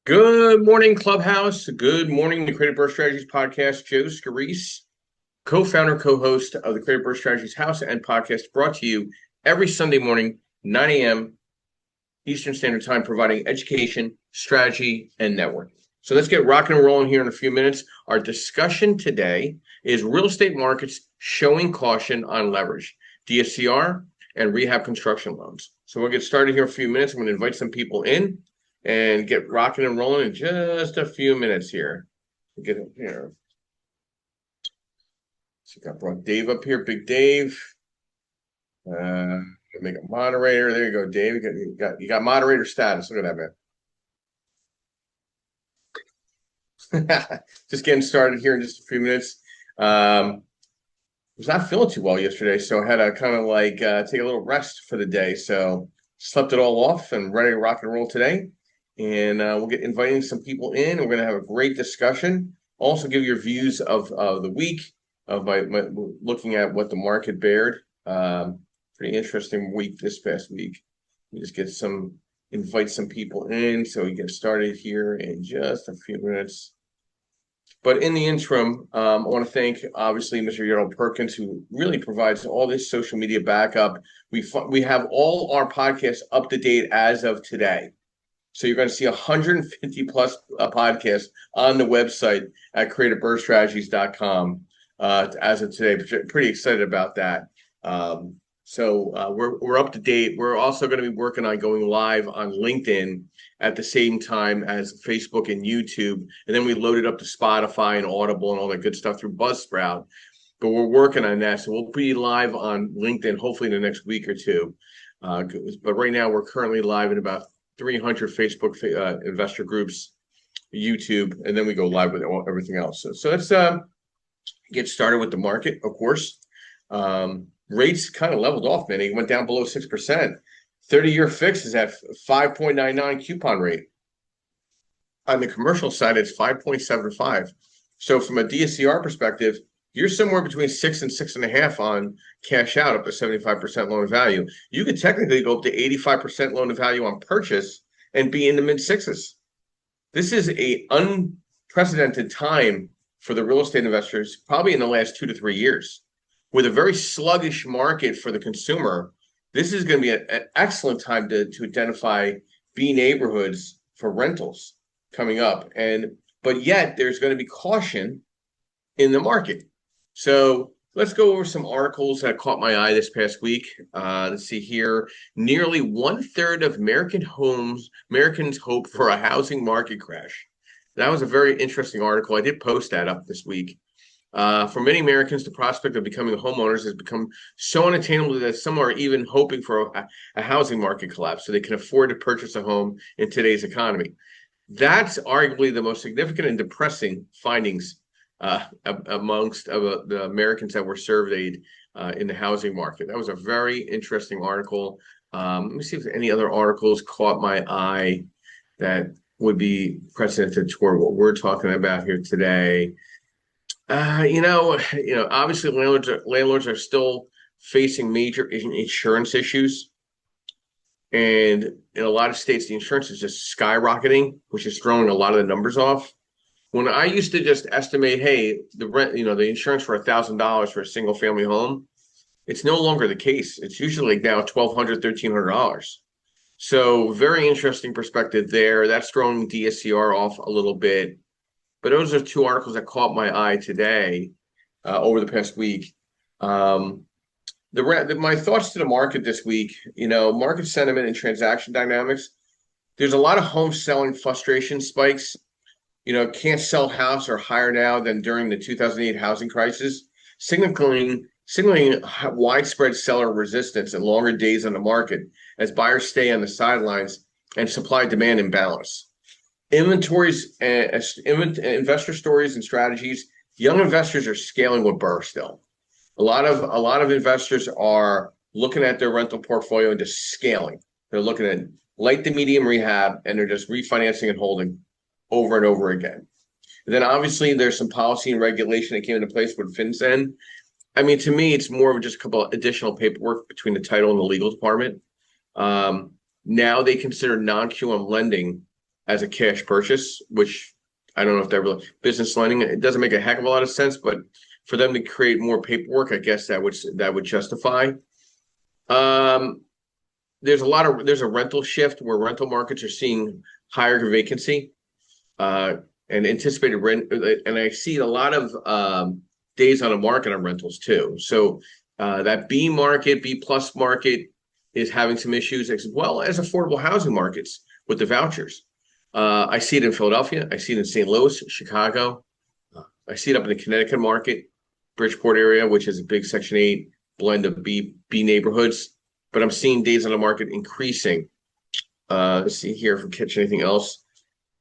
Good morning, Clubhouse. Good morning, the Creative Birth Strategies podcast. Joe Scarice, co-founder, co-host of the Creative Birth Strategies House and podcast, brought to you every Sunday morning, 9 a.m. Eastern Standard Time, providing education, strategy, and networking. So let's get rocking and rolling here in a few minutes. Our discussion today is real estate markets showing caution on leverage, DSCR, and rehab construction loans. So we'll get started here in a few minutes. I'm going to invite some people in and get rocking and rolling in just a few minutes here. Get it here. So I brought Dave up here, Big Dave. Make a moderator. There you go, Dave. You got moderator status. Look at that, man. Just getting started here in just a few minutes. Was not feeling too well yesterday, so I had to kind of like take a little rest for the day. So slept it all off and ready to rock and roll today. And we'll get inviting some people in. We're going to have a great discussion. Also give your views of the week, of my looking at what the market bared. Pretty interesting week this past week. We just invite some people in so we get started here in just a few minutes. But in the interim, I want to thank, obviously, Mr. Gerald Perkins, who really provides all this social media backup. We have all our podcasts up to date as of today. So you're going to see 150 plus podcasts on the website at creativebirthstrategies.com as of today. Pretty excited about that. So we're up to date. We're also going to be working on going live on LinkedIn at the same time as Facebook and YouTube. And then we load it up to Spotify and Audible and all that good stuff through Buzzsprout. But we're working on that. So we'll be live on LinkedIn hopefully in the next week or two. But right now we're currently live in about 300 Facebook investor groups, YouTube, and then we go live with everything else. So let's get started with the market, of course. Rates kind of leveled off, man. It went down below 6%. 30-year fix is at 5.99 coupon rate. On the commercial side, it's 5.75. So from a DSCR perspective, you're somewhere between 6 and 6.5 on cash out, up to 75% loan to value. You could technically go up to 85% loan to value on purchase and be in the mid sixes. This is a unprecedented time for the real estate investors, probably in the last 2 to 3 years. With a very sluggish market for the consumer, this is going to be an excellent time to identify B neighborhoods for rentals coming up. But yet there's going to be caution in the market. So let's go over some articles that caught my eye this past week. Let's see here. Nearly 1/3 of Americans hope for a housing market crash. That was a very interesting article. I did post that up this week. For many Americans, the prospect of becoming homeowners has become so unattainable that some are even hoping for a housing market collapse so they can afford to purchase a home in today's economy. That's arguably the most significant and depressing findings amongst the Americans that were surveyed in the housing market. That was a very interesting article. Let me see if any other articles caught my eye that would be precedented toward what we're talking about here today. Obviously landlords are still facing major insurance issues. And in a lot of states, the insurance is just skyrocketing, which is throwing a lot of the numbers off. When I used to just estimate, hey, the rent, the insurance for $1,000 for a single family home, it's no longer the case. It's usually now $1,200, $1,300. So very interesting perspective there. That's throwing DSCR off a little bit. But those are two articles that caught my eye today over the past week. My thoughts to the market this week, market sentiment and transaction dynamics. There's a lot of home selling frustration spikes. Can't sell house or higher now than during the 2008 housing crisis, signaling widespread seller resistance and longer days on the market as buyers stay on the sidelines and supply-demand imbalance. Inventories, investor stories and strategies. Young investors are scaling with Burr still. A lot of investors are looking at their rental portfolio and just scaling. They're looking at light to medium rehab, and they're just refinancing and holding over and over again. And then obviously there's some policy and regulation that came into place with FinCEN. I mean, to me, it's more of just a couple of additional paperwork between the title and the legal department. Now they consider non-QM lending as a cash purchase, which I don't know if that really business lending, it doesn't make a heck of a lot of sense, but for them to create more paperwork, I guess that would justify. There's a rental shift where rental markets are seeing higher vacancy and anticipated rent, and I see a lot of days on the market on rentals too. So that B market, B plus market is having some issues, as well as affordable housing markets with the vouchers. I see it in Philadelphia. I see it in St. Louis, Chicago. I see it up in the Connecticut market, Bridgeport area, which is a big Section 8 blend of B neighborhoods. But I'm seeing days on the market increasing. Let's see here if we catch anything else.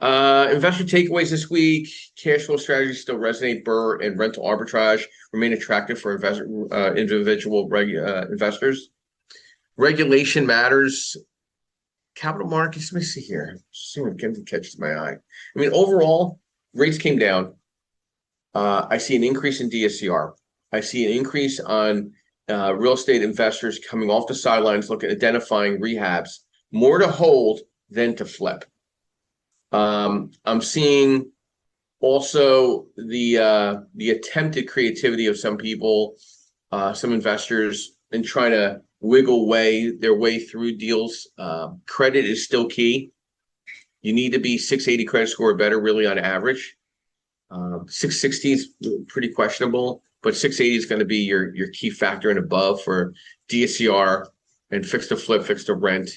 Investor takeaways this week. Cash flow strategies still resonate. Burr and rental arbitrage remain attractive for individual investors. Regulation matters. Capital markets, let me see here. See what catches my eye. I mean, overall, rates came down. I see an increase in DSCR. I see an increase on real estate investors coming off the sidelines, identifying rehabs, more to hold than to flip. I'm seeing also the attempted creativity of some people, some investors, in trying to wiggle their way through deals. Credit is still key. You need to be 680 credit score or better, really, on average. 660 is pretty questionable, but 680 is going to be your key factor and above for DSCR and fix to flip, fix to rent.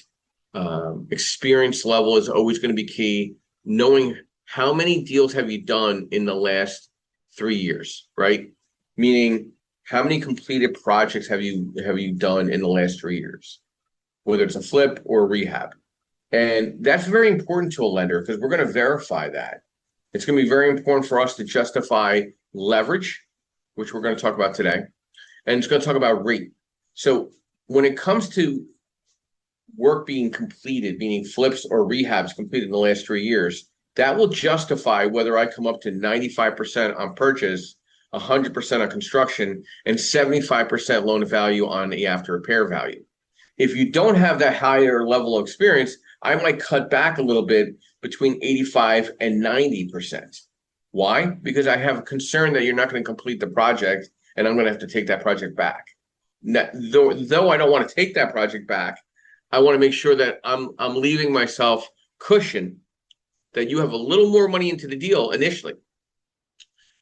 Experience level is always going to be key. Knowing how many deals have you done in the last 3 years, right? Meaning, how many completed projects have you done in the last 3 years, whether it's a flip or a rehab? And that's very important to a lender because we're going to verify that. It's going to be very important for us to justify leverage, which we're going to talk about today. And it's going to talk about rate. So when it comes to work being completed, meaning flips or rehabs completed in the last 3 years, that will justify whether I come up to 95% on purchase, 100% on construction, and 75% loan to value on the after repair value. If you don't have that higher level of experience, I might cut back a little bit between 85 and 90%. Why? Because I have a concern that you're not going to complete the project and I'm going to have to take that project back. Now, though I don't want to take that project back, I want to make sure that I'm leaving myself cushion, that you have a little more money into the deal initially.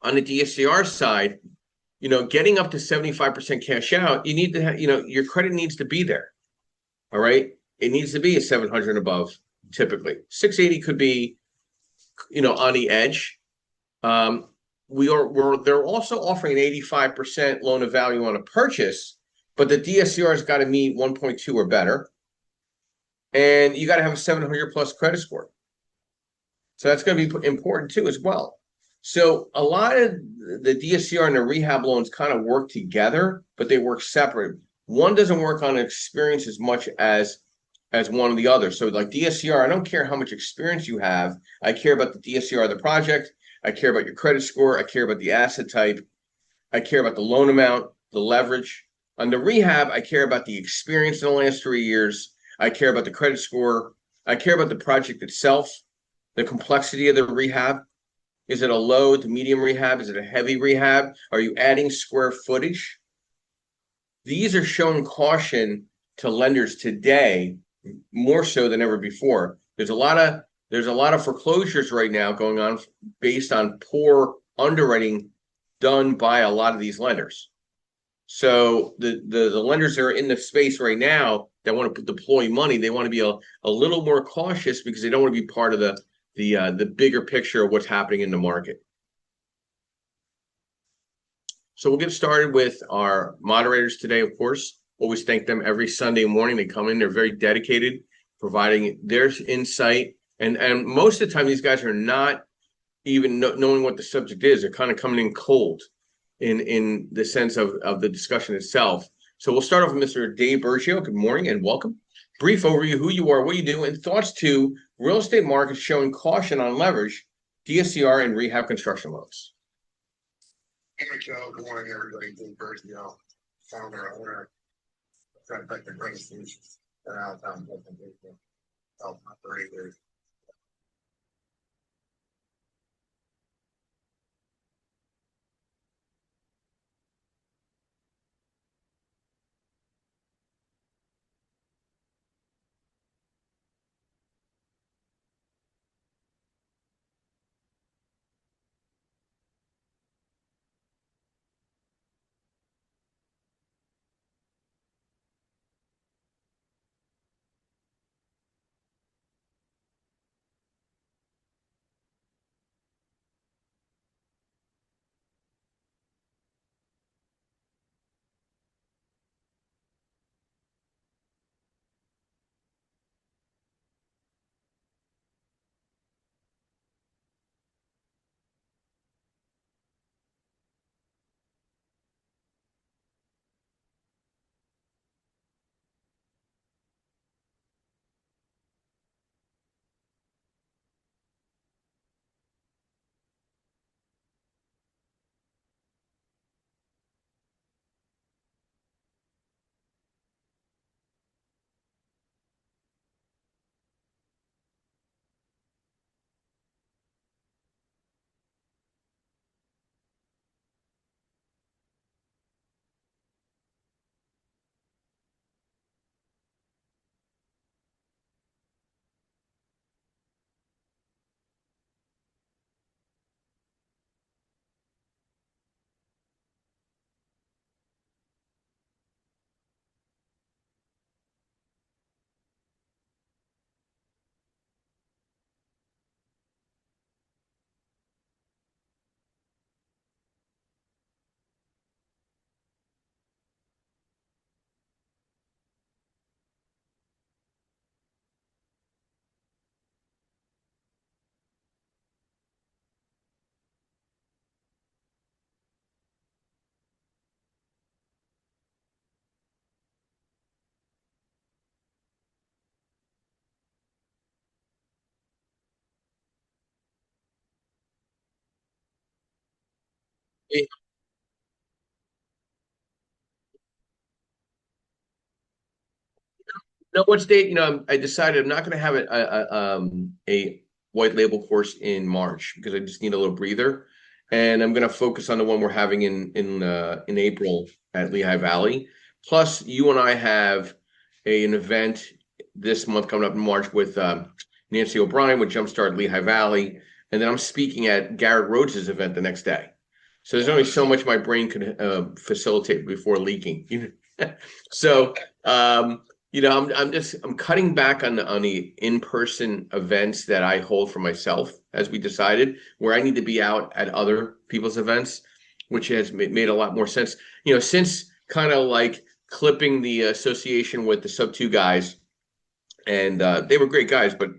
On the DSCR side, getting up to 75% cash out, you need to have, your credit needs to be there. All right. It needs to be a 700 above, typically. 680 could be, on the edge. They're also offering an 85% loan of value on a purchase, but the DSCR has got to meet 1.2 or better. And you got to have a 700 plus credit score. So that's going to be important too, as well. So a lot of the DSCR and the rehab loans kind of work together, but they work separate. One doesn't work on experience as much as one or the other. So like DSCR, I don't care how much experience you have. I care about the DSCR of the project. I care about your credit score. I care about the asset type. I care about the loan amount, the leverage. On the rehab, I care about the experience in the last 3 years. I care about the credit score. I care about the project itself, the complexity of the rehab. Is it a low to medium rehab? Is it a heavy rehab? Are you adding square footage? These are showing caution to lenders today, more so than ever before. There's a lot of foreclosures right now going on based on poor underwriting done by a lot of these lenders. So the lenders that are in the space right now that want to deploy money, they want to be a little more cautious because they don't want to be part of the bigger picture of what's happening in the market. So we'll get started with our moderators today, of course. Always thank them every Sunday morning. They come in, they're very dedicated, providing their insight. And most of the time, these guys are not even knowing what the subject is. They're kind of coming in cold in the sense of the discussion itself. So we'll start off with Mr. Dave Bergio. Good morning and welcome. Brief overview, who you are, what you do, and thoughts to real estate markets showing caution on leverage, DSCR, and rehab construction loans. Hey, Joe. Good morning, everybody. Dave Bergio, founder, owner, Trifecta Credit Solutions, help operators. You know what, State? I decided I'm not going to have a white label course in March because I just need a little breather, and I'm going to focus on the one we're having in April at Lehigh Valley. Plus, you and I have an event this month coming up in March with Nancy O'Brien with Jumpstart Lehigh Valley, and then I'm speaking at Garrett Rhodes' event the next day. So there's only so much my brain could facilitate before leaking. So. I'm cutting back on the in-person events that I hold for myself, as we decided, where I need to be out at other people's events, which has made a lot more sense. Since kind of like clipping the association with the Sub Two guys, and they were great guys, but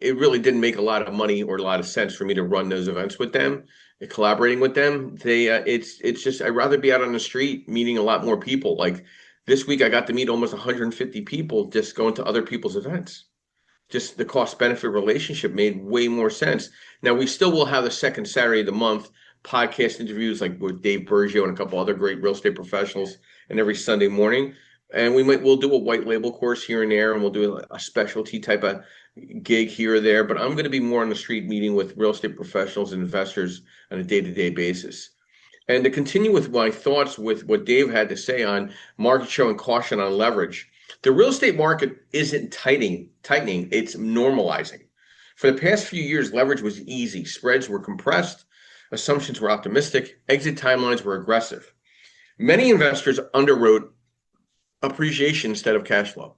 it really didn't make a lot of money or a lot of sense for me to run those events with them and collaborating with them. It's just I'd rather be out on the street meeting a lot more people. Like this week, I got to meet almost 150 people just going to other people's events. Just the cost benefit relationship made way more sense. Now we still will have the second Saturday of the month podcast interviews like with Dave Bergio and a couple other great real estate professionals, and every Sunday morning. And we'll do a white label course here and there, and we'll do a specialty type of gig here or there, but I'm going to be more on the street meeting with real estate professionals and investors on a day-to-day basis. And to continue with my thoughts with what Dave had to say on market showing caution on leverage, the real estate market isn't tightening, it's normalizing. For the past few years, leverage was easy, spreads were compressed, assumptions were optimistic, exit timelines were aggressive. Many investors underwrote appreciation instead of cash flow.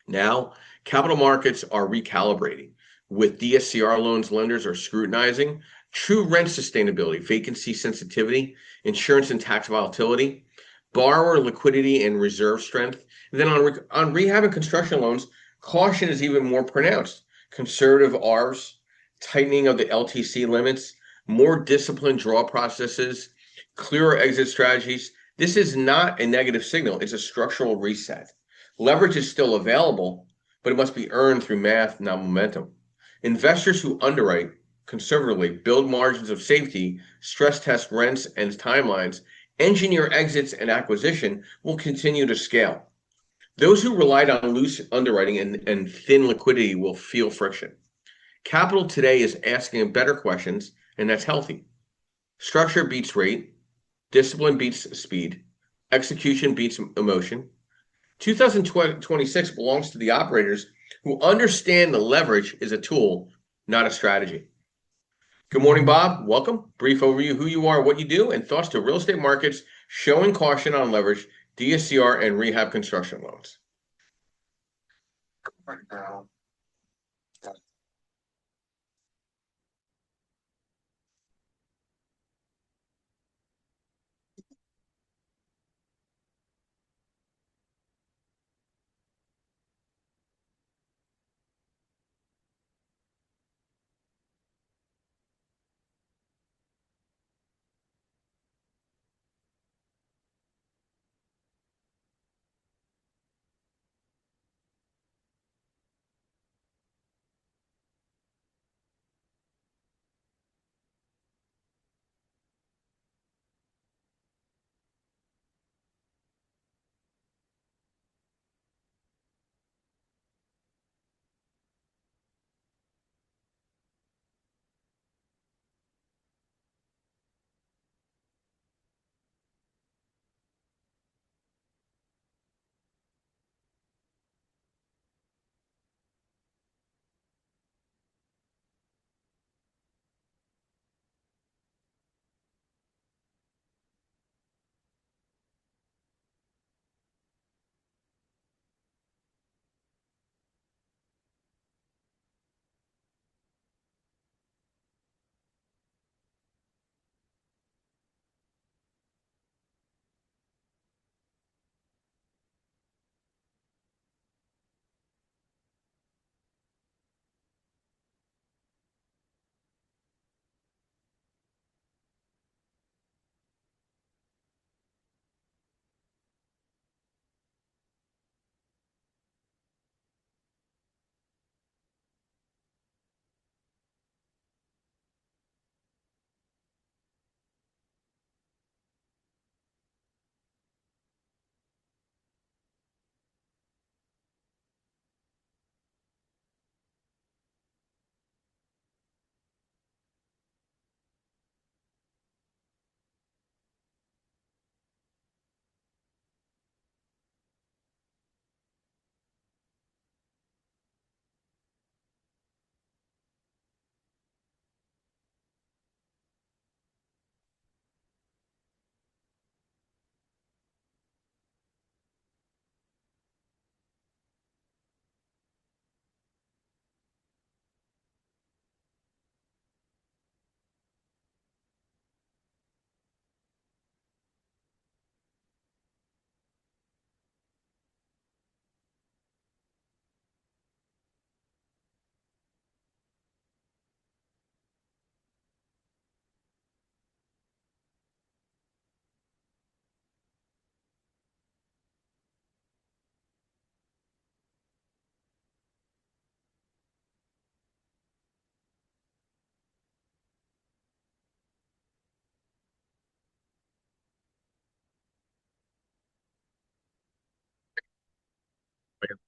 Now, capital markets are recalibrating. With DSCR loans, lenders are scrutinizing true rent sustainability, vacancy sensitivity, insurance and tax volatility, borrower liquidity and reserve strength. And then on rehab and construction loans, caution is even more pronounced. Conservative Rs, tightening of the LTC limits, more disciplined draw processes, clearer exit strategies. This is not a negative signal, it's a structural reset. Leverage is still available, but it must be earned through math, not momentum. Investors who underwrite conservatively, build margins of safety, stress test rents and timelines, engineer exits and acquisition will continue to scale. Those who relied on loose underwriting and thin liquidity will feel friction. Capital today is asking better questions, and that's healthy. Structure beats rate, discipline beats speed, execution beats emotion. 2026 belongs to the operators who understand the leverage is a tool, not a strategy. Good morning, Bob. Welcome. Brief overview who you are, what you do, and thoughts to real estate markets showing caution on leverage, DSCR, and rehab construction loans. Right now.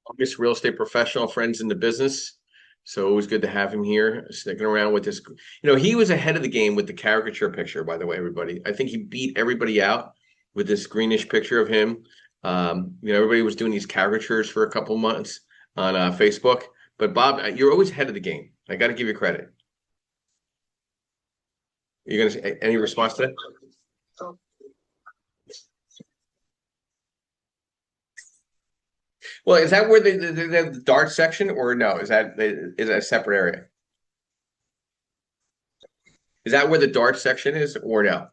Longest real estate professional friends in the business. So always good to have him here, sticking around with this. He was ahead of the game with the caricature picture, by the way, everybody. I think he beat everybody out with this greenish picture of him. Everybody was doing these caricatures for a couple months on Facebook. But Bob, you're always ahead of the game. I got to give you credit. You're going to say any response to that? Well, is that where the dart section, or no? Is that a separate area? Is that where the dart section is, or no?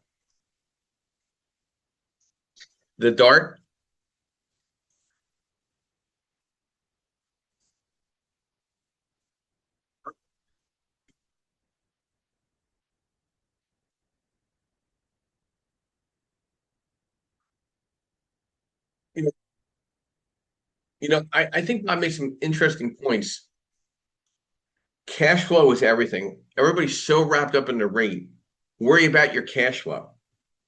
The dart. You know, I think I made some interesting points. Cash flow is everything. Everybody's so wrapped up in the rate. Worry about your cash flow.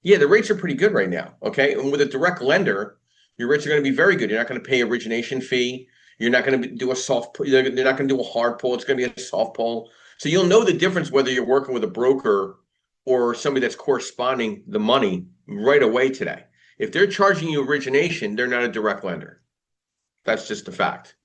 Yeah, the rates are pretty good right now. Okay. And with a direct lender, your rates are going to be very good. You're not going to pay origination fee. You're not going to do a soft pull. They're not going to do a hard pull. It's going to be a soft pull. So you'll know the difference whether you're working with a broker or somebody that's corresponding the money right away today. If they're charging you origination, they're not a direct lender. That's just a fact.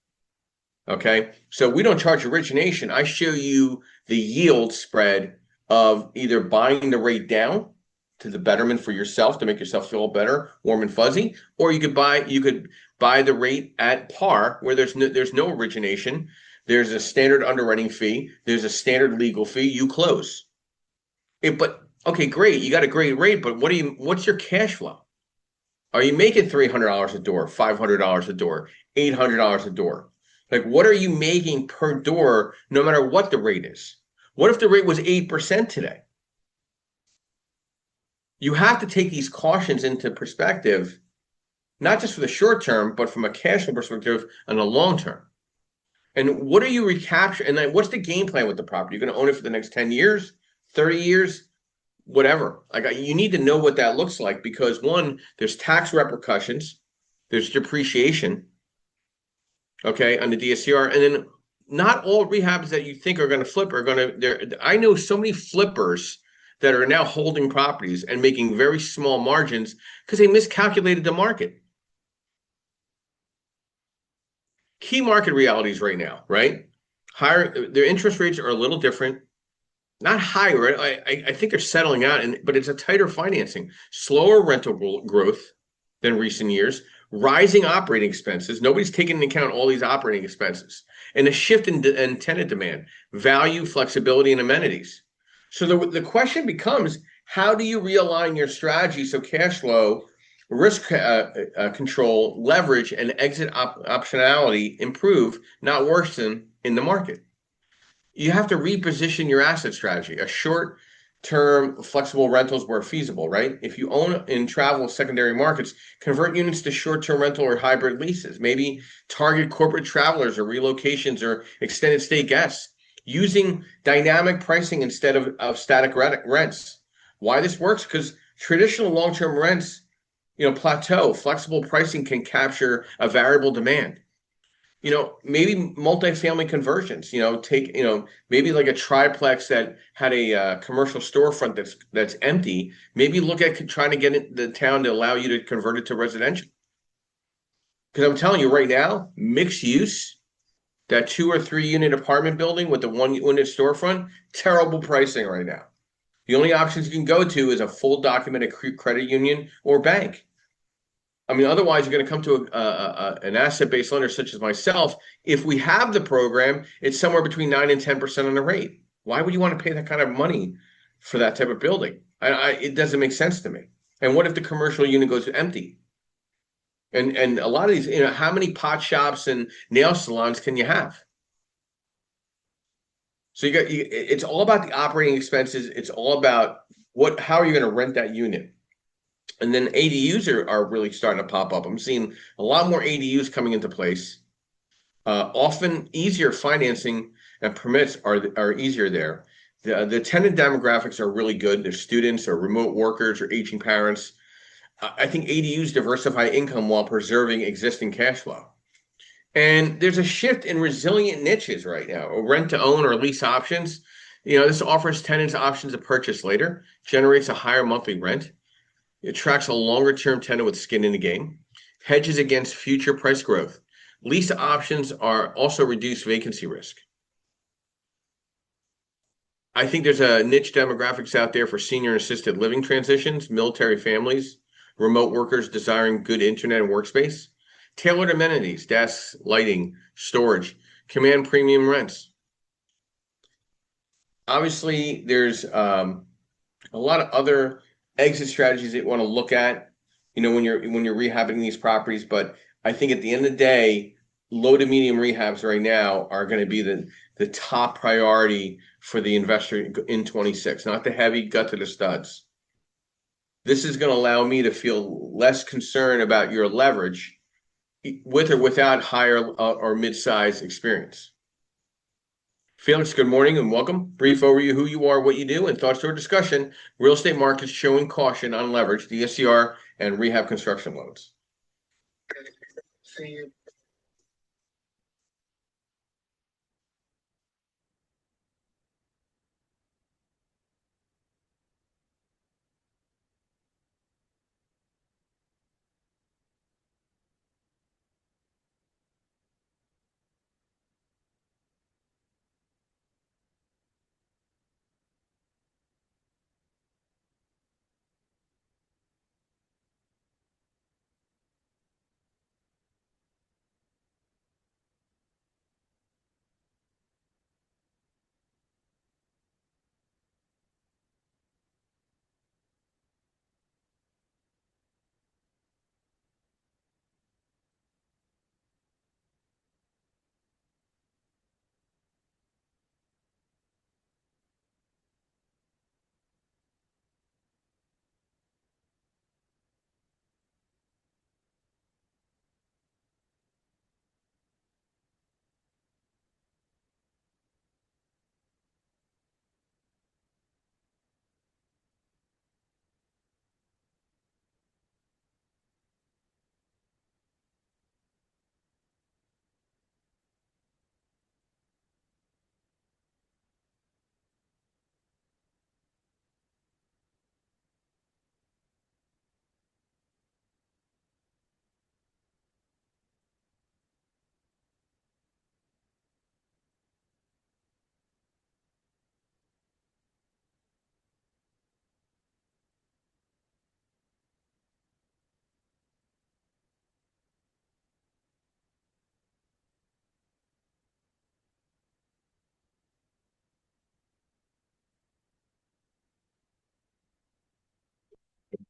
Okay. So we don't charge origination. I show you the yield spread of either buying the rate down to the betterment for yourself to make yourself feel better, warm and fuzzy, or you could buy the rate at par where there's no origination. There's a standard underwriting fee. There's a standard legal fee. You close it, but okay, great. You got a great rate, but what's your cash flow? Are you making $300 a door, $500 a door, $800 a door? Like, what are you making per door, no matter what the rate is? What if the rate was 8% today? You have to take these cautions into perspective, not just for the short term, but from a cash flow perspective and a long term. And what are you recapturing? And then what's the game plan with the property? You're going to own it for the next 10 years, 30 years, whatever. Like, you need to know what that looks like because one, there's tax repercussions, there's depreciation, okay, on the DSCR, and then not all rehabs that you think are going to flip are going to. I know so many flippers that are now holding properties and making very small margins because they miscalculated the market. Key market realities right now, right? Higher, their interest rates are a little different. Not higher, right? I think they're settling out, but it's a tighter financing, slower rental growth than recent years, rising operating expenses. Nobody's taking into account all these operating expenses, and a shift in tenant demand, value, flexibility, and amenities. So the question becomes, how do you realign your strategy so cash flow, risk control, leverage, and exit optionality improve, not worsen in the market? You have to reposition your asset strategy. A short-term flexible rentals where feasible, right? If you own in travel secondary markets, convert units to short-term rental or hybrid leases. Maybe target corporate travelers or relocations or extended stay guests using dynamic pricing instead of static rents. Why this works? Because traditional long-term rents, plateau. Flexible pricing can capture a variable demand. Maybe multifamily conversions, maybe like a triplex that had a commercial storefront that's empty. Maybe look at trying to get the town to allow you to convert it to residential. Because I'm telling you right now, mixed use, that 2 or 3 unit apartment building with the 1 unit storefront, terrible pricing right now. The only options you can go to is a full documented credit union or bank. I mean, otherwise you're going to come to an asset-based lender such as myself. If we have the program, it's somewhere between 9 and 10% on the rate. Why would you want to pay that kind of money for that type of building? It doesn't make sense to me. And what if the commercial unit goes empty? And a lot of these, how many pot shops and nail salons can you have? So it's all about the operating expenses. It's all about how are you going to rent that unit? And then ADUs are really starting to pop up. I'm seeing a lot more ADUs coming into place. Often easier financing and permits are easier there. The tenant demographics are really good. They're students or remote workers or aging parents. I think ADUs diversify income while preserving existing cash flow. And there's a shift in resilient niches right now, or rent to own or lease options. This offers tenants options to purchase later, generates a higher monthly rent. It attracts a longer term tenant with skin in the game, hedges against future price growth. Lease options are also reduce vacancy risk. I think there's a niche demographics out there for senior assisted living transitions, military families, remote workers desiring good internet and workspace, tailored amenities, desks, lighting, storage, command premium rents. Obviously, there's a lot of other exit strategies that you want to look at, when you're rehabbing these properties. But I think at the end of the day, low to medium rehabs right now are going to be the top priority for the investor in 26, not the heavy gut to the studs. This is going to allow me to feel less concerned about your leverage with or without higher or mid-size experience. Felix, good morning and welcome. Brief overview who you are, what you do, and thoughts to our discussion. Real estate markets showing caution on leverage, DSCR, and rehab construction loans. See,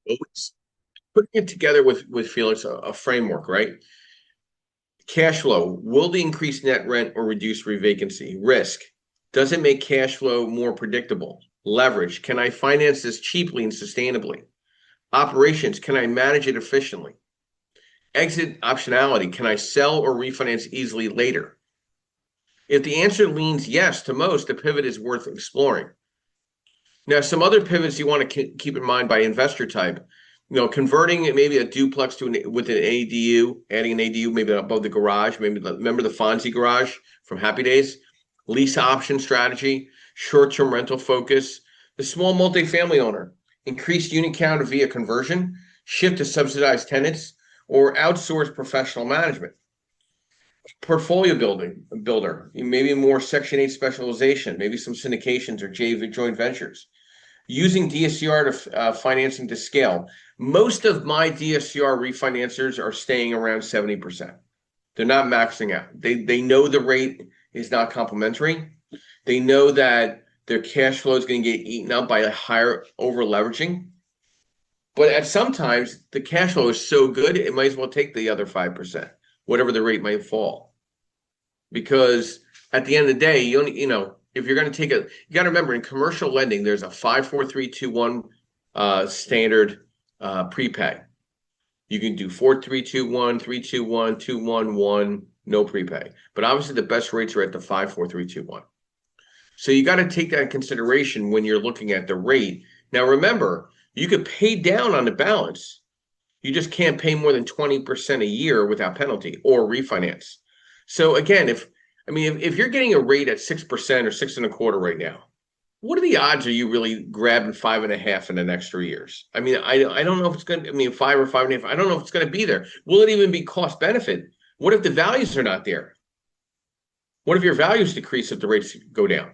Always putting it together with Felix, a framework, right? Cash flow. Will the increased net rent or reduce vacancy? Risk. Does it make cash flow more predictable? Leverage. Can I finance this cheaply and sustainably? Operations. Can I manage it efficiently? Exit optionality. Can I sell or refinance easily later? If the answer leans yes to most, the pivot is worth exploring. Now, some other pivots you want to keep in mind by investor type, converting maybe a duplex with an ADU, adding an ADU maybe above the garage, remember the Fonzie garage from Happy Days, lease option strategy, short-term rental focus, the small multifamily owner, increased unit count via conversion, shift to subsidized tenants, or outsource professional management. Portfolio builder, maybe more Section 8 specialization, maybe some syndications or joint ventures. Using DSCR to financing to scale. Most of my DSCR refinancers are staying around 70%. They're not maxing out. They know the rate is not complementary. They know that their cash flow is going to get eaten up by a higher over leveraging. But at sometimes the cash flow is so good, it might as well take the other 5%, whatever the rate might fall. Because at the end of the day, if you're going to take you got to remember in commercial lending, there's a 5, 4, 3, 2, 1 standard prepay. You can do 4, 3, 2, 1, 3, 2, 1, 2, 1, 1, no prepay. But obviously the best rates are at the 5, 4, 3, 2, 1. So you got to take that in consideration when you're looking at the rate. Now remember, you could pay down on the balance. You just can't pay more than 20% a year without penalty or refinance. So again, if you're getting a rate at 6% or 6.25% right now, what are the odds are you really grabbing 5.5 in the next 3 years? I mean, I don't know if it's going to, I mean, 5 or 5.5, I don't know if it's going to be there. Will it even be cost benefit? What if the values are not there? What if your values decrease if the rates go down?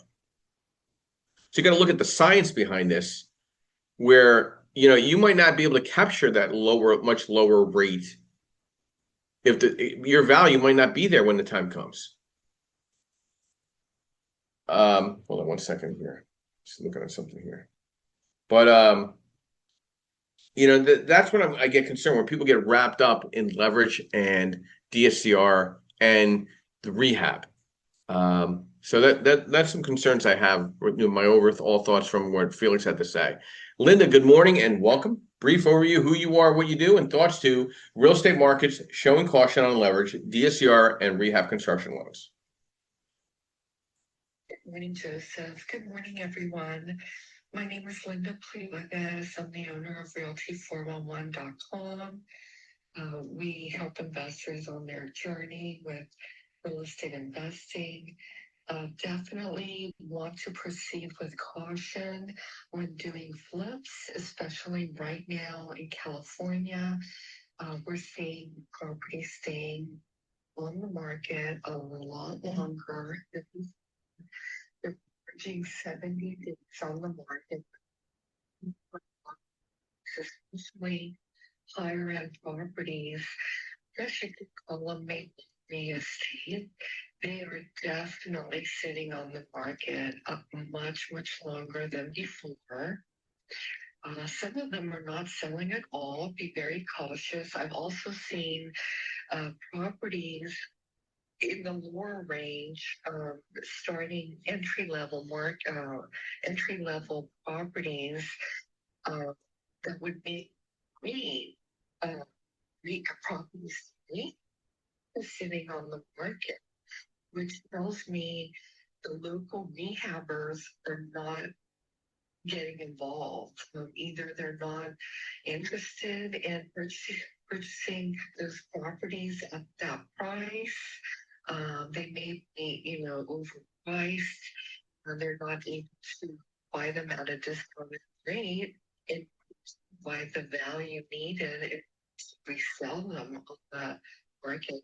So you got to look at the science behind this, where you might not be able to capture that much lower rate if your value might not be there when the time comes. Hold on one second here. Just looking at something here. But that's when I get concerned when people get wrapped up in leverage and DSCR and the rehab. So that's some concerns I have. My overall thoughts from what Felix had to say. Linda, good morning and welcome. Brief overview: who you are, what you do, and thoughts to real estate markets showing caution on leverage, DSCR, and rehab construction loans. Good morning, Joseph. Good morning, everyone. My name is Linda Plivagas. I'm the owner of Realty411.com. We help investors on their journey with real estate investing. Definitely want to proceed with caution when doing flips, especially right now in California. We're seeing properties staying on the market a lot longer. They're averaging 70 days on the market, especially higher end properties. I guess you could call them maybe real estate. They are definitely sitting on the market much, much longer than before. Some of them are not selling at all. Be very cautious. I've also seen properties in the lower range, starting entry level properties that would make me properties sitting on the market, which tells me the local rehabbers are not getting involved. Either they're not interested in purchasing those properties at that price. They may be, overpriced. They're not able to buy them at a discounted rate and provide the value needed if we sell them on the market.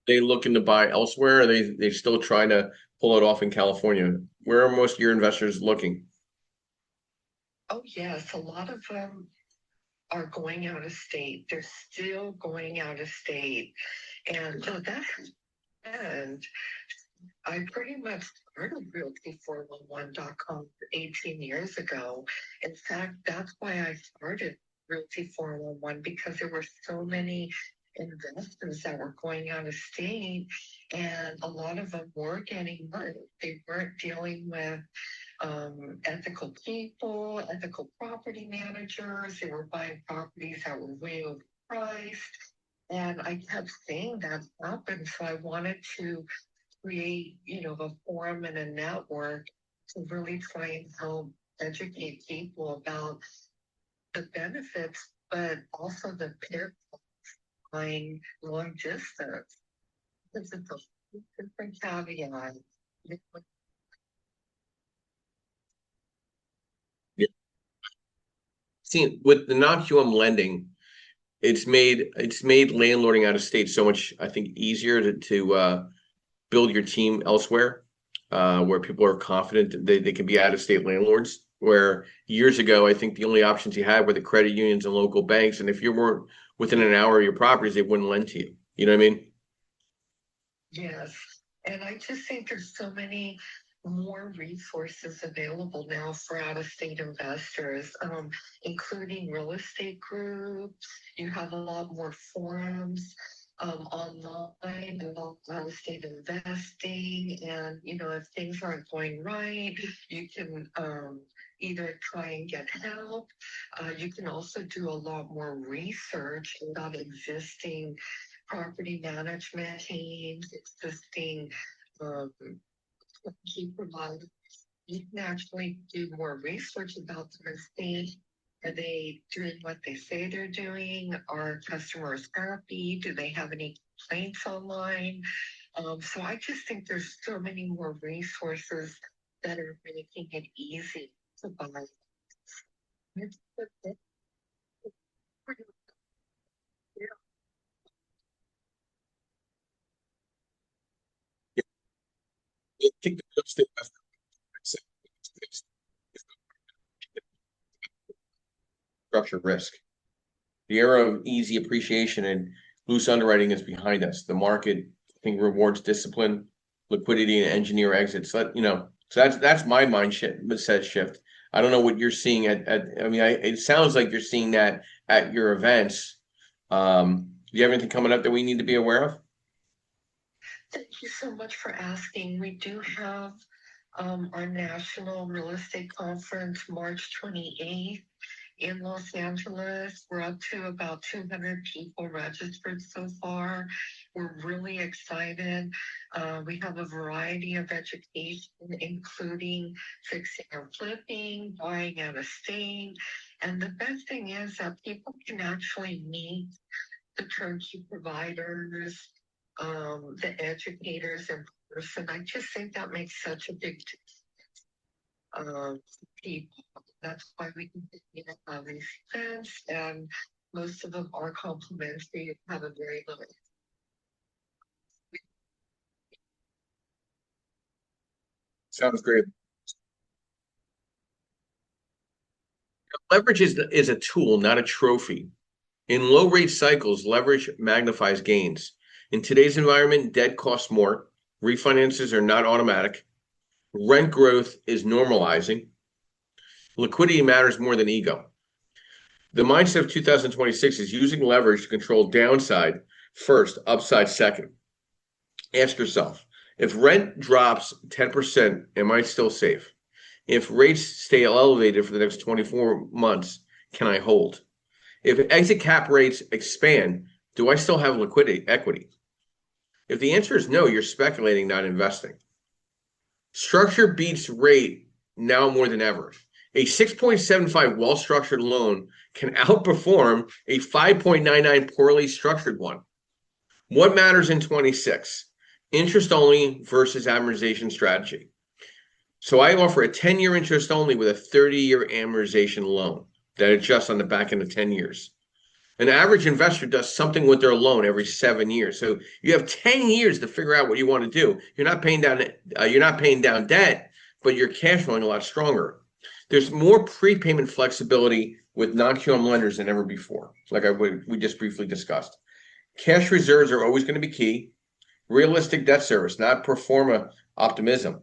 They looking to buy elsewhere? Or they still trying to pull it off in California? Where are most of your investors looking? Oh, yes, a lot of them are going out of state. They're still going out of state. And so that and I pretty much started Realty411.com 18 years ago. In fact, that's why I started Realty411, because there were so many investors that were going out of state, and a lot of them were getting money. They weren't dealing with ethical people, ethical property managers. They were buying properties that were way overpriced. And I kept seeing that happen. So I wanted to create, a forum and a network to really try and help educate people about the benefits, but also the pitfalls buying long distance. Because it's a different caveat. Yeah. See, with the non-QM lending, it's made landlording out of state so much, I think, easier to build your team elsewhere, where people are confident that they can be out of state landlords. Where years ago, I think the only options you had were the credit unions and local banks, and if you weren't within an hour of your properties, they wouldn't lend to you. You know what I mean? Yes. And I just think there's so many more resources available now for out-of-state investors, including real estate groups. You have a lot more forums online about out-of-state investing, and if things aren't going right, you can either try and get help. You can also do a lot more research about existing property management teams, existing um, key providers. You can actually do more research about them and see, are they doing what they say they're doing? Are customers happy? Do they have any complaints online? So I just think there's so many more resources that are making it easy to buy. It's I think the real estate investor structure risk. The era of easy appreciation and loose underwriting is behind us. The market, I think, rewards discipline, liquidity, and engineer exits. So that's my mindset shift. I don't know what you're seeing it sounds like you're seeing that at your events. Do you have anything coming up that we need to be aware of? Thank you so much for asking. We do have our National Real Estate Conference March 28th in Los Angeles. We're up to about 200 people registered so far. We're really excited. We have a variety of education, including fixing and flipping, buying out of state. And the best thing is that people can actually meet the turnkey providers, the educators in person. I just think that makes such a big people. That's why we continue to have these events, and most of them are complimentary. Have a very low. Sounds great. Leverage is a tool, not a trophy. In low rate cycles, leverage magnifies gains. In today's environment, debt costs more. Refinances are not automatic. Rent growth is normalizing. Liquidity matters more than ego. The mindset of 2026 is using leverage to control downside first, upside second. Ask yourself, if rent drops 10%, am I still safe? If rates stay elevated for the next 24 months, can I hold? If exit cap rates expand, do I still have liquidity equity? If the answer is no, you're speculating, not investing. Structure beats rate now more than ever. A 6.75 well-structured loan can outperform a 5.99 poorly structured one. What matters in 26? Interest only versus amortization strategy. So I offer a 10-year interest only with a 30-year amortization loan that adjusts on the back end of 10 years. An average investor does something with their loan every 7 years. So you have 10 years to figure out what you want to do. You're not paying down debt, but you're cash flowing a lot stronger. There's more prepayment flexibility with non-QM lenders than ever before, like we just briefly discussed. Cash reserves are always going to be key. Realistic debt service, not pro forma optimism,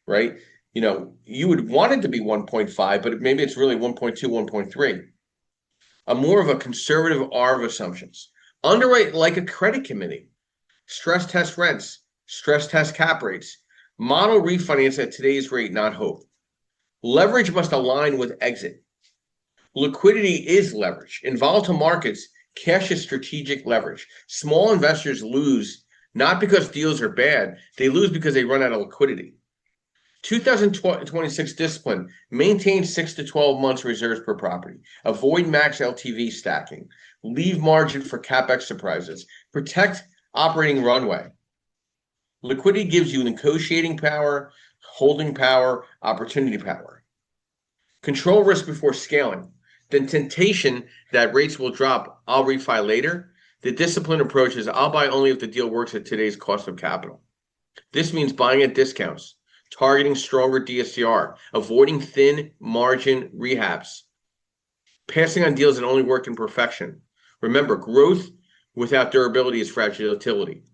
right? You would want it to be 1.5, but maybe it's really 1.2, 1.3. A more of a conservative R of assumptions. Underwrite like a credit committee. Stress test rents, stress test cap rates. Model refinance at today's rate, not hope. Leverage must align with exit. Liquidity is leverage. In volatile markets, cash is strategic leverage. Small investors lose not because deals are bad, they lose because they run out of liquidity. 2026 discipline, maintain 6 to 12 months reserves per property. Avoid max LTV stacking. Leave margin for CapEx surprises. Protect operating runway. Liquidity gives you negotiating power, holding power, opportunity power. Control risk before scaling. The temptation that rates will drop, I'll refi later. The disciplined approach is I'll buy only if the deal works at today's cost of capital. This means buying at discounts, targeting stronger DSCR, avoiding thin margin rehabs, passing on deals that only work in perfection. Remember, growth without durability is fragility.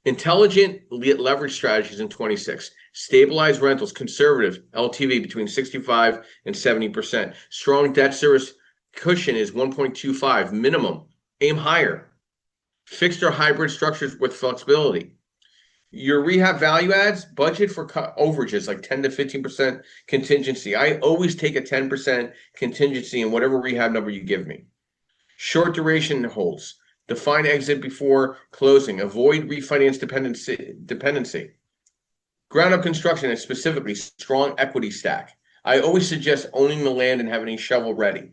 Intelligent leverage strategies in 26. Stabilized rentals, conservative, LTV between 65 and 70%. Strong debt service cushion is 1.25 minimum. Aim higher. Fixed or hybrid structures with flexibility. Your rehab value adds, budget for overages like 10 to 15% contingency. I always take a 10% contingency in whatever rehab number you give me. Short duration holds. Define exit before closing. Avoid refinance dependency. Ground up construction is specifically strong equity stack. I always suggest owning the land and having a shovel ready.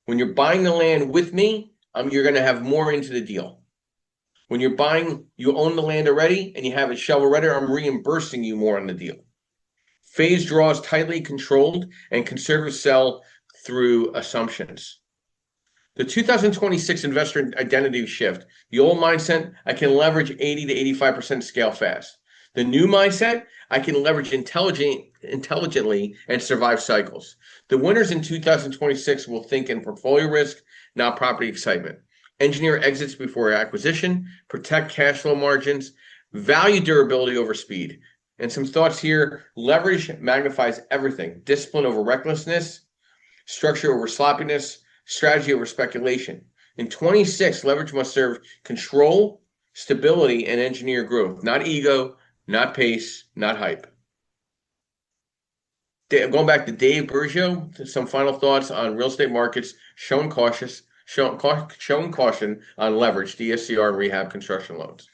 When you're buying the land with me, you're going to have more into the deal. When you're buying, you own the land already and you have it shovel ready, I'm reimbursing you more on the deal. Phase draws tightly controlled and conservative sell through assumptions. The 2026 investor identity shift, the old mindset, I can leverage 80 to 85% scale fast. The new mindset, I can leverage intelligently and survive cycles. The winners in 2026 will think in portfolio risk, not property excitement. Engineer exits before acquisition, protect cash flow margins, value durability over speed. And some thoughts here, leverage magnifies everything. Discipline over recklessness, structure over sloppiness, strategy over speculation. In 26, leverage must serve control, stability, and engineer growth, not ego, not pace, not hype. Going back to Dave Bergio, some final thoughts on real estate markets, showing caution on leverage, DSCR, and rehab construction loans.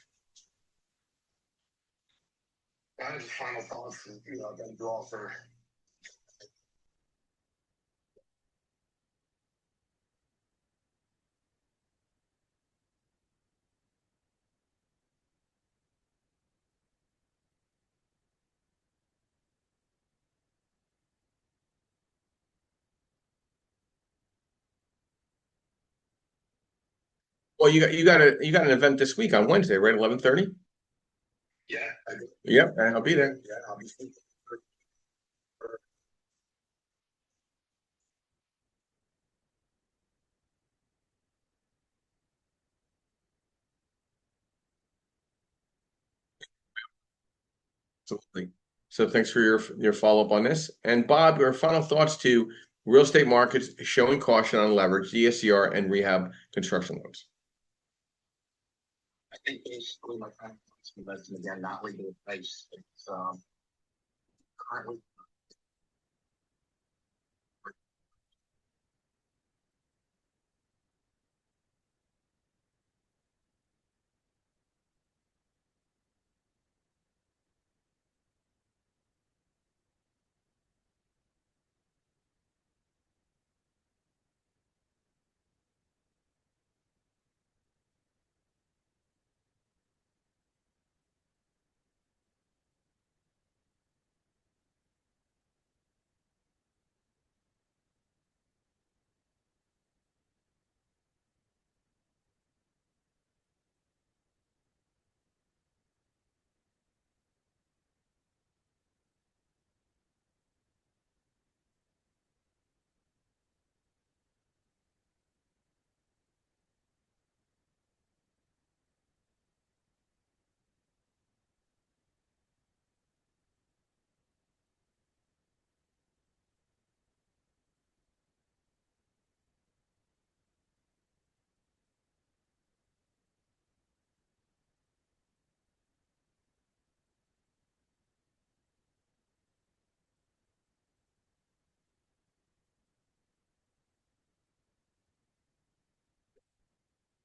That is the final thoughts, that you offer. Well, you got an event this week on Wednesday, right? 11:30. Yeah, I do. Yep, I'll be there. Yeah, obviously. Absolutely. So thanks for your follow-up on this. And Bob, your final thoughts to real estate markets showing caution on leverage, DSCR, and rehab construction loans. I think basically my final thoughts, because again, not legal advice. It's currently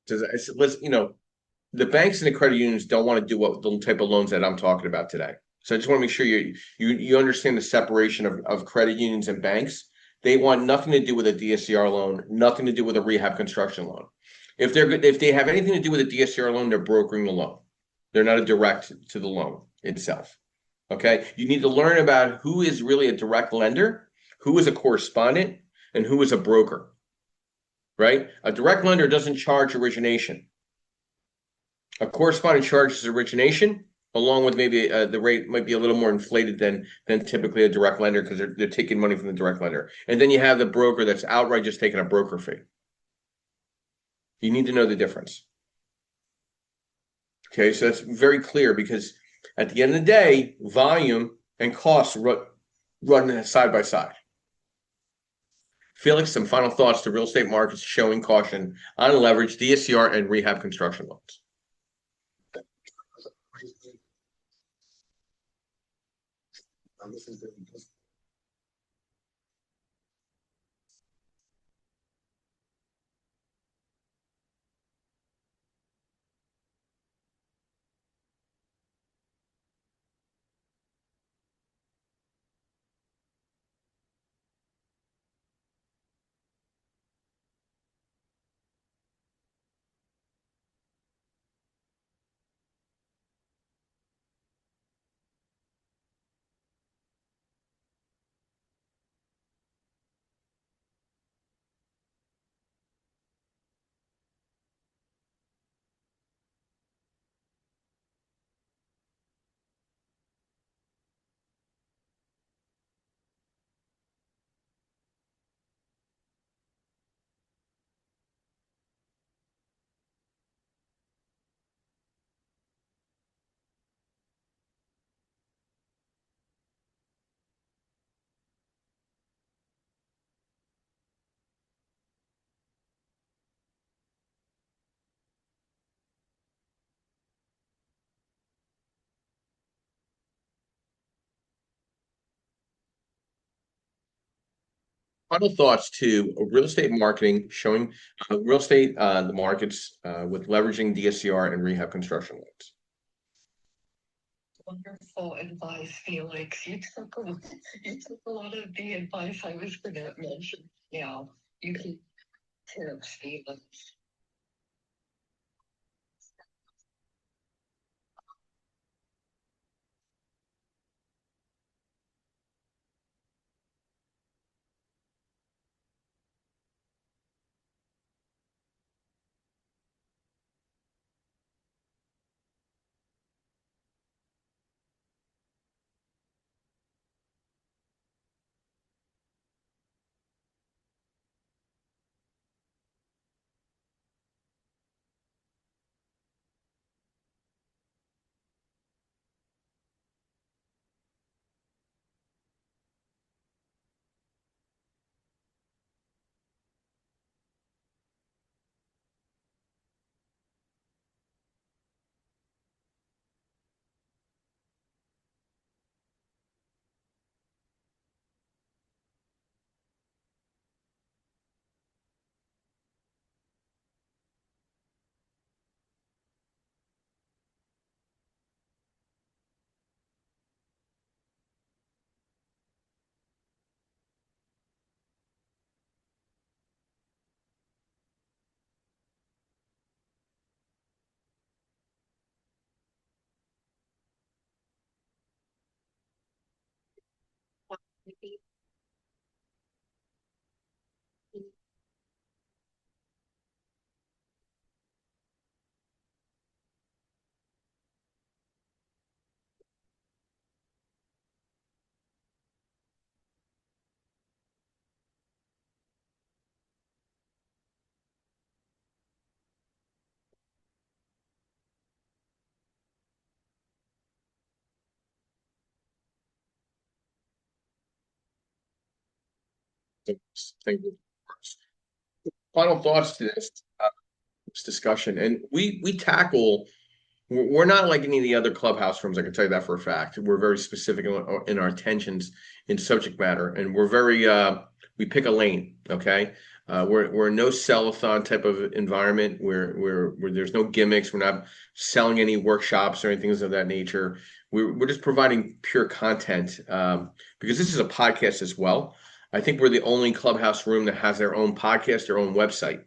Let's, the banks and the credit unions don't want to do what the type of loans that I'm talking about today. So I just want to make sure you understand the separation of credit unions and banks. They want nothing to do with a DSCR loan, nothing to do with a rehab construction loan. If they have anything to do with a DSCR loan, they're brokering the loan. They're not a direct to the loan itself. Okay, you need to learn about who is really a direct lender, who is a correspondent, and who is a broker. Right? A direct lender doesn't charge origination. A correspondent charges origination, along with maybe the rate might be a little more inflated than typically a direct lender because they're taking money from the direct lender. And then you have the broker that's outright just taking a broker fee. You need to know the difference. Okay, so that's very clear because at the end of the day, volume and costs run side by side. Felix, some final thoughts to real estate markets showing caution on leverage, DSCR, and rehab construction loans. I'm listening to this. Final thoughts to real estate marketing showing real estate the markets with leveraging DSCR and rehab construction loans. Wonderful advice, Felix. You took a lot of the advice I was going to mention. Yeah, you can tips, Felix. Thank you. Final thoughts to this discussion, and we tackle. We're not like any of the other clubhouse rooms. I can tell you that for a fact. We're very specific in our attentions in subject matter, and we're very we pick a lane. Okay, we're a no sell-a-thon type of environment where there's no gimmicks. We're not selling any workshops or anything of that nature. We're just providing pure content because this is a podcast as well. I think we're the only clubhouse room that has their own podcast, their own website.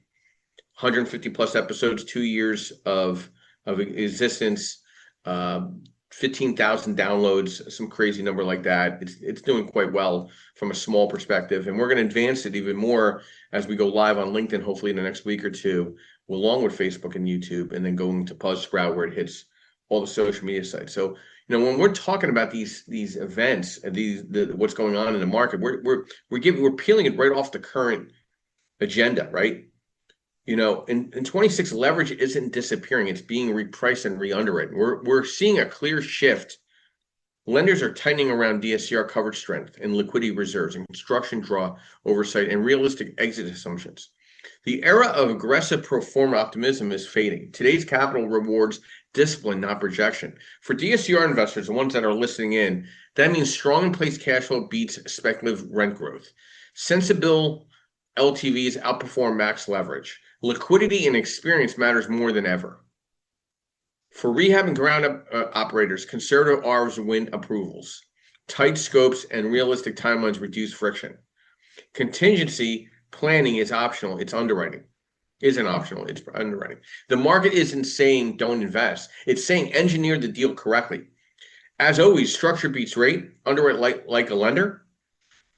150 plus episodes, 2 years of existence, 15,000 downloads, some crazy number like that. It's doing quite well from a small perspective, and we're going to advance it even more as we go live on LinkedIn, hopefully in the next week or two, along with Facebook and YouTube, and then going to Buzzsprout where it hits all the social media sites. So, when we're talking about these events and what's going on in the market, we're peeling it right off the current agenda, right? In 26, leverage isn't disappearing. It's being repriced and re-underwritten. We're seeing a clear shift Lenders are tightening around DSCR coverage strength and liquidity reserves and construction draw oversight and realistic exit assumptions. The era of aggressive pro forma optimism is fading. Today's capital rewards discipline, not projection. For DSCR investors, the ones that are listening in, that means strong in-place cash flow beats speculative rent growth. Sensible LTVs outperform max leverage. Liquidity and experience matters more than ever. For rehab and ground-up operators, conservative ROEs win approvals. Tight scopes and realistic timelines reduce friction. Contingency planning is optional. It's underwriting. Isn't optional. It's underwriting. The market isn't saying don't invest. It's saying engineer the deal correctly. As always, structure beats rate. Underwrite like a lender.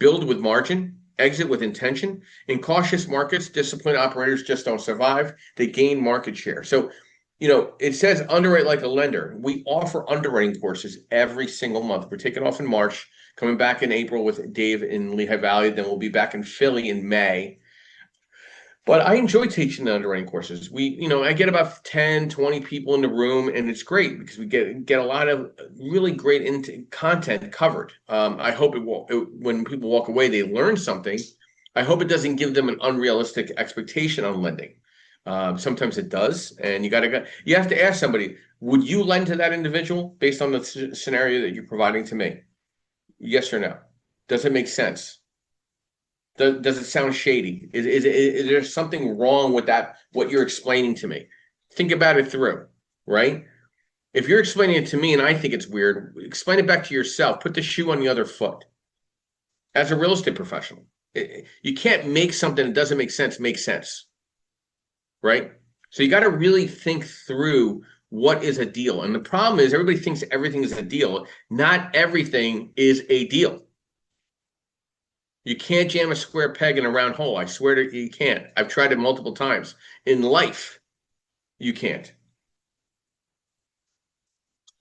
Build with margin. Exit with intention. In cautious markets, disciplined operators just don't survive. They gain market share. So, it says underwrite like a lender. We offer underwriting courses every single month. We're taking off in March, coming back in April with Dave in Lehigh Valley. Then we'll be back in Philly in May. But I enjoy teaching the underwriting courses. I get about 10, 20 people in the room, and it's great because we get a lot of really great content covered. I hope when people walk away, they learn something. I hope it doesn't give them an unrealistic expectation on lending. Sometimes it does, and you have to ask somebody, would you lend to that individual based on the scenario that you're providing to me? Yes or no? Does it make sense? Does it sound shady? Is there something wrong with that, what you're explaining to me? Think about it through, right? If you're explaining it to me and I think it's weird, explain it back to yourself. Put the shoe on the other foot. As a real estate professional, you can't make something that doesn't make sense. Right? So you got to really think through what is a deal. And the problem is everybody thinks everything is a deal. Not everything is a deal. You can't jam a square peg in a round hole. I swear to you can't. I've tried it multiple times. In life, you can't.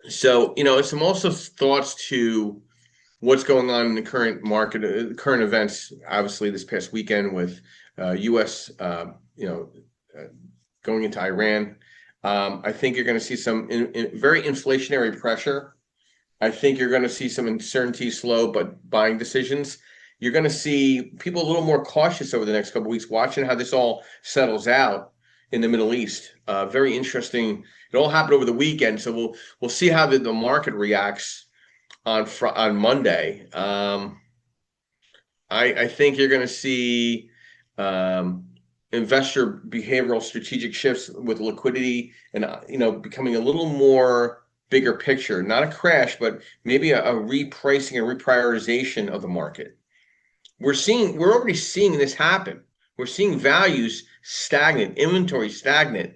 So, some also thoughts to what's going on in the current market, current events, obviously this past weekend with U.S., going into Iran. I think you're going to see some very inflationary pressure. I think you're going to see some uncertainty, slow, but buying decisions. You're going to see people a little more cautious over the next couple of weeks, watching how this all settles out in the Middle East. Very interesting. It all happened over the weekend, so we'll see how the market reacts on Monday. I think you're going to see investor behavioral strategic shifts with liquidity and becoming a little more bigger picture, not a crash, but maybe a repricing and reprioritization of the market. We're already seeing this happen. We're seeing values stagnant, inventory stagnant,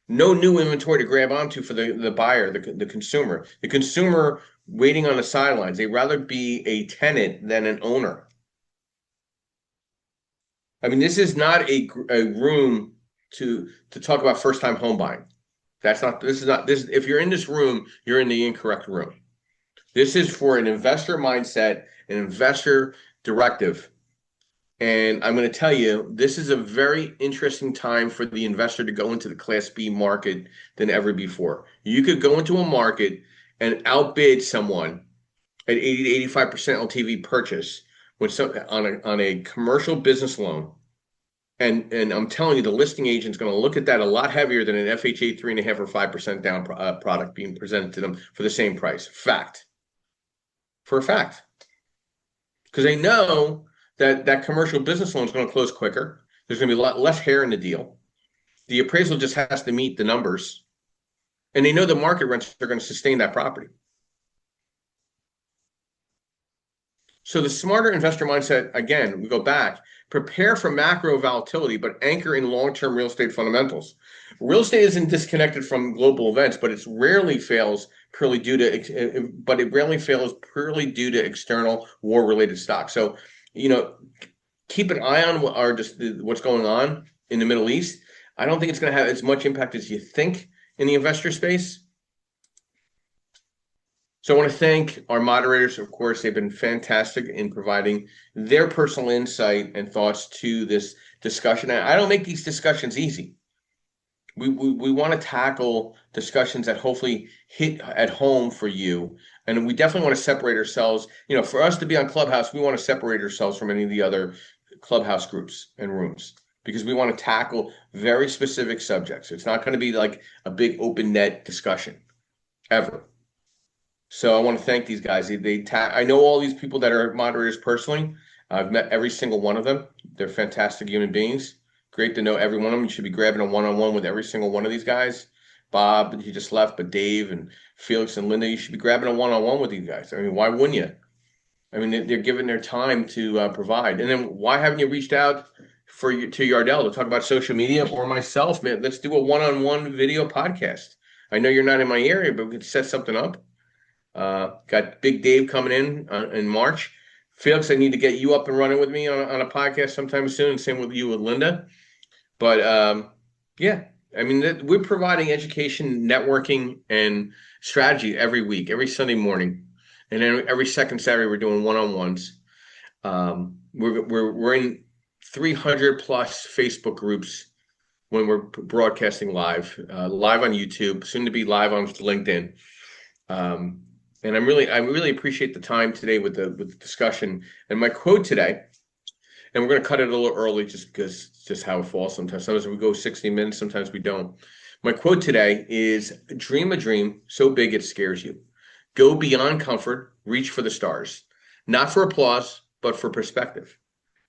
no new inventory to grab onto for the buyer, the consumer. The consumer waiting on the sidelines. They'd rather be a tenant than an owner. I mean, this is not a room to talk about first-time home buying. If you're in this room, you're in the incorrect room. This is for an investor mindset, an investor directive. And I'm going to tell you, this is a very interesting time for the investor to go into the Class B market than ever before. You could go into a market and outbid someone at 80 to 85% LTV purchase on a commercial business loan. And I'm telling you, the listing agent's going to look at that a lot heavier than an FHA 3.5 or 5% down product being presented to them for the same price. For a fact. Because they know that commercial business loan is going to close quicker. There's going to be a lot less hair in the deal. The appraisal just has to meet the numbers. And they know the market rents are going to sustain that property. So the smarter investor mindset, again, we go back, prepare for macro volatility, but anchor in long-term real estate fundamentals. Real estate isn't disconnected from global events, but it rarely fails purely due to external war-related stocks. So, keep an eye on what's going on in the Middle East. I don't think it's going to have as much impact as you think in the investor space. So I want to thank our moderators. Of course, they've been fantastic in providing their personal insight and thoughts to this discussion. And I don't make these discussions easy. We want to tackle discussions that hopefully hit at home for you And we definitely want to separate ourselves. You know, for us to be on Clubhouse, we want to separate ourselves from any of the other Clubhouse groups and rooms because we want to tackle very specific subjects. It's not going to be like a big open net discussion ever. So I want to thank these guys. I know all these people that are moderators personally. I've met every single one of them. They're fantastic human beings. Great to know every one of them. You should be grabbing a one-on-one with every single one of these guys. Bob, he just left, but Dave and Felix and Linda, you should be grabbing a one-on-one with these guys. I mean, why wouldn't you? I mean, they're giving their time to provide. And then why haven't you reached out to Yardell to talk about social media or myself, man? Let's do a one-on-one video podcast. I know you're not in my area, but we could set something up. Got Big Dave coming in March. Felix, I need to get you up and running with me on a podcast sometime soon. Same with you with Linda. But yeah, I mean, we're providing education, networking, and strategy every week, every Sunday morning, and then every second Saturday we're doing one-on-ones. We're in 300 plus Facebook groups when we're broadcasting live on YouTube, soon to be live on LinkedIn. And I really appreciate the time today with the discussion. And my quote today, and we're going to cut it a little early just because it's just how it falls sometimes. Sometimes we go 60 minutes, sometimes we don't. My quote today is, dream a dream so big it scares you. Go beyond comfort, reach for the stars. Not for applause, but for perspective.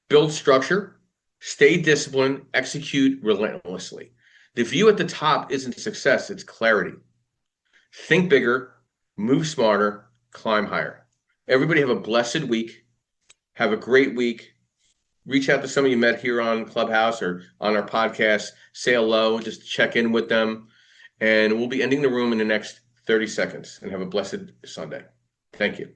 Build structure, stay disciplined, execute relentlessly. The view at the top isn't success, it's clarity. Think bigger, move smarter, climb higher. Everybody have a blessed week. Have a great week. Reach out to somebody you met here on Clubhouse or on our podcast. Say hello, just check in with them. And we'll be ending the room in the next 30 seconds. And have a blessed Sunday. Thank you.